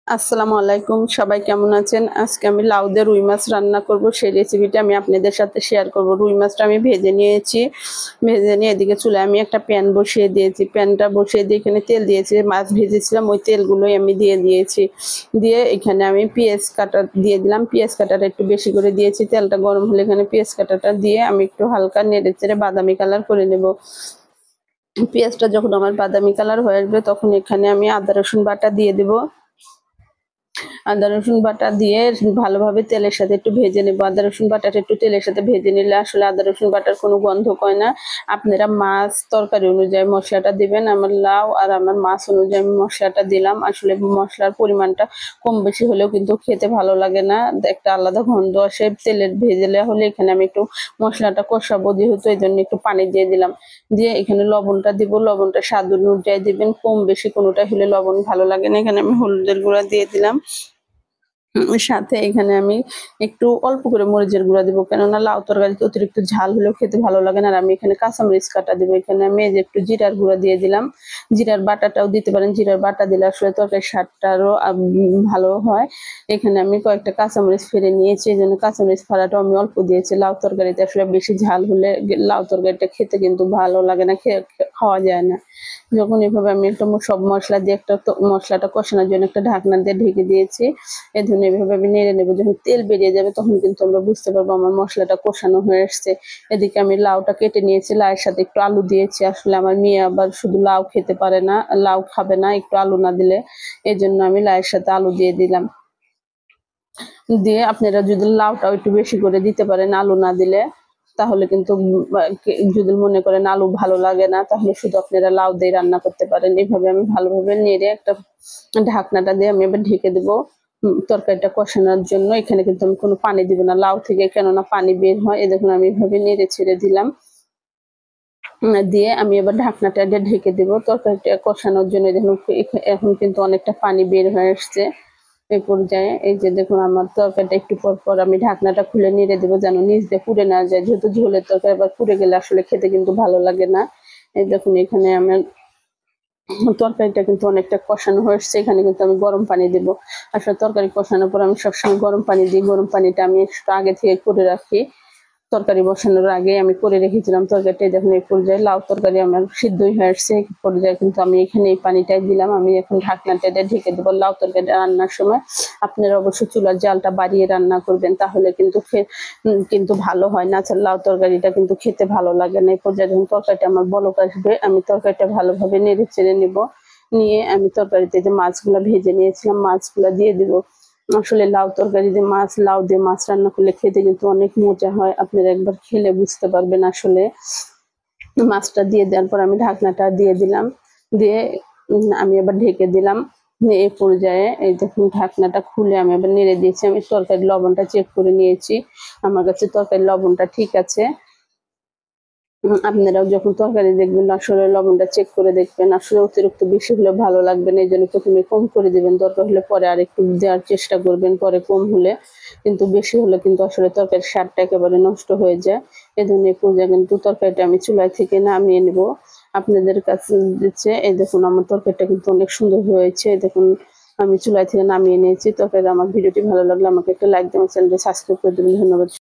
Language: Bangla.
আসসালামু আলাইকুম, সবাই কেমন আছেন? আজকে আমি লাউ দিয়ে রুই মাছ রান্না করব, সেই রেসিপিটা আমি আপনাদের সাথে শেয়ার করব। রুই মাছটা আমি ভেজে নিয়েছি। ভেজে নিয়ে এদিকে চুলায় আমি একটা প্যান বসিয়ে দিয়েছি। প্যানটা বসিয়ে দিয়ে এখানে তেল দিয়েছি। মাছ ভেজেছিলাম ওই তেলগুলোই আমি দিয়ে দিয়েছি। দিয়ে এখানে আমি পেঁয়াজ কাটা দিয়ে দিলাম। পেঁয়াজ কাটাটা একটু বেশি করে দিয়েছি। তেলটা গরম হলে এখানে পেঁয়াজ কাটাটা দিয়ে আমি একটু হালকা নেড়ে চেড়ে বাদামি কালার করে নেব। পেঁয়াজটা যখন আমার বাদামি কালার হয়ে আসবে তখন এখানে আমি আদা রসুন বাটা দিয়ে দেবো। আদা রসুন বাটা দিয়ে ভালোভাবে তেলের সাথে একটু ভেজে নেবো। আদা রসুন বাটাটা একটু তেলের সাথে ভেজে নিলে আসলে আদা রসুন বাটার কোনো গন্ধ হয় না। আপনারা মাছ তরকারি অনুযায়ী মশলাটা দিবেন। আমার লাউ আর আমার মাছ অনুযায়ী আমি মশলাটা দিলাম। আসলে মশলার পরিমাণটা কম বেশি হলেও কিন্তু খেতে ভালো লাগে না, একটা আলাদা গন্ধ আসে। তেলের ভেজে হলে এখানে আমি একটু মশলাটা কষাবো, যেহেতু এই জন্য একটু পানি দিয়ে দিলাম। দিয়ে এখানে লবণটা দিব। লবণটা স্বাদ অনুযায়ী দিবেন, কম বেশি কোনোটাই হলে লবণ ভালো লাগে না। এখানে আমি হলুদের গুঁড়া দিয়ে দিলাম। সাথে এখানে আমি একটু অল্প করে মরিচের গুঁড়া দিব, কেননা লাউ তরকারিতে অতিরিক্ত ঝাল হলেও খেতে ভালো লাগে না। আর আমি এখানে কাঁচামরিচ কাটা দিব। এখানে আমি এই যে একটু জিরার গুঁড়া দিয়ে দিলাম। জিরার বাটাটাও দিতে পারেন, জিরার বাটা দিলে আসলে তরকারির স্বাদটা আরো ভালো হয়। এখানে আমি কয়েকটা কাঁচামরিচ ফেলে নিয়েছি, এই জন্য কাঁচামরিচ ফাড়াটাও আমি অল্প দিয়েছি। লাউ তরকারিতে আসলে বেশি ঝাল হলে লাউ তরকারিটা খেতে কিন্তু ভালো লাগে না, খাওয়া যায় না। যখন এভাবে আমি একটা সব মশলা দিয়ে একটা মশলাটা কষানোর জন্য একটা ঢাকনা দিয়ে ঢেকে দিয়েছি। এই ধরুন এভাবে আমি নেড়ে নেবো। যখন তেল বেরিয়ে যাবে তখন কিন্তু আমরা বুঝতে পারবো আমার মশলাটা কষানো হয়ে আসছে। এদিকে আমি লাউটা কেটে নিয়েছি, লাউয়ের সাথে একটু আলু দিয়েছি। আসলে আমার মেয়ে আবার শুধু লাউ খেতে পারে না, লাউ খাবে না একটু আলু না দিলে, এই জন্য আমি লাউয়ের সাথে আলু দিয়ে দিলাম। দিয়ে আপনারা যদি লাউটাও একটু বেশি করে দিতে পারেন আলু না দিলে, তাহলে কিন্তু যদি মনে করেন আলু ভালো লাগে না তাহলে শুধু আপনারা লাউ দিয়ে রান্না করতে পারেন। এভাবে আমি ভালোভাবে নেড়ে একটা ঢাকনাটা দিয়ে আমি এবার ঢেকে দেবো তরকারিটা কষানোর জন্য। এখানে কিন্তু আমি কোনো পানি দিব না লাউ থেকে, কেননা পানি বের হয়। এই দেখুন আমি এভাবে নেড়ে ছেড়ে দিলাম। দিয়ে আমি এবার ঢাকনাটা দিয়ে ঢেকে দেবো তরকারিটা কষানোর জন্য। দেখুন এখন কিন্তু অনেকটা পানি বের হয়ে আসছে। এই পর্যায়ে এই যে দেখুন আমার তরকারিটা একটু পর পর আমি ঢাকনাটা খুলে নেড়ে দেবো, যেন নিচ দিয়ে পুড়ে না যায়, যেহেতু ঝোলের তরকারি আবার পুড়ে গেলে আসলে খেতে কিন্তু ভালো লাগে না। এই দেখুন এখানে আমার তরকারিটা কিন্তু অনেকটা কষানো হয়ে আসছে। এখানে কিন্তু আমি গরম পানি দেবো। আসলে তরকারি কষানোর পর আমি সবসময় গরম পানি দিই। গরম পানিটা আমি একটু আগে থেকে করে রাখি, তরকারি বসানোর আগে আমি করে রেখেছিলাম তরকারিটা। যখন এই পর্যায়ে লাউ তরকারি আমার সিদ্ধই হয়ে আসছে, এই পর্যায়ে কিন্তু আমি এখানে এই পানিটাই দিলাম। আমি এখন ঢাকনাটা ঢেকে দেবো। লাউ তরকারিটা রান্নার সময় আপনারা অবশ্যই চুলার জালটা বাড়িয়ে রান্না করবেন, তাহলে কিন্তু কিন্তু ভালো হয় না। লাউ তরকারিটা কিন্তু খেতে ভালো লাগে না। এই পর্যায়ে যখন তরকারিটা আমার বলক আসবে আমি তরকারিটা ভালোভাবে নেড়ে চেড়ে নেবো। নিয়ে আমি তরকারিতে যে মাছগুলো ভেজে নিয়েছিলাম মাছগুলো দিয়ে দেবো। আসলে লাউ তরকারি দিয়ে মাছ, লাউ দিয়ে মাছ রান্না করলে খেতে কিন্তু অনেক মজা হয়। আপনারা একবার খেলে বুঝতে পারবেন আসলে। মাছটা দিয়ে দেওয়ার পর আমি ঢাকনাটা দিয়ে দিলাম। দিয়ে আমি আবার ঢেকে দিলাম। এই পর্যায়ে এই দেখুন ঢাকনাটা খুলে আমি আবার নেড়ে দিয়েছি। আমি তরকারির লবণটা চেক করে নিয়েছি, আমার কাছে তরকারির লবণটা ঠিক আছে। আপনারাও যখন তরকারি দেখবেন আসলে লবণটা চেক করে দেখবেন। আসলে অতিরিক্ত বেশি হলে ভালো লাগবে না, এই জন্য প্রথমে কম করে দিবেন। দরকার হলে পরে আর একটু দেওয়ার চেষ্টা করবেন পরে কম হলে। কিন্তু বেশি হলে কিন্তু আসলে তরকারির স্বাদটা একেবারে নষ্ট হয়ে যায়। এজন্য এই পর্যায়ে কিন্তু তরকারিটা আমি চুলায় থেকে নামিয়ে নেব। আপনাদের কাছে দিচ্ছে এই দেখুন আমার তরকারিটা কিন্তু অনেক সুন্দর হয়েছে। দেখুন আমি চুলায় থেকে নামিয়ে নিয়েছি তরকারি। আমার ভিডিওটি ভালো লাগলে আমাকে একটা লাইক দেবেন, চ্যানেলটি সাবস্ক্রাইব করে দেবেন। ধন্যবাদ।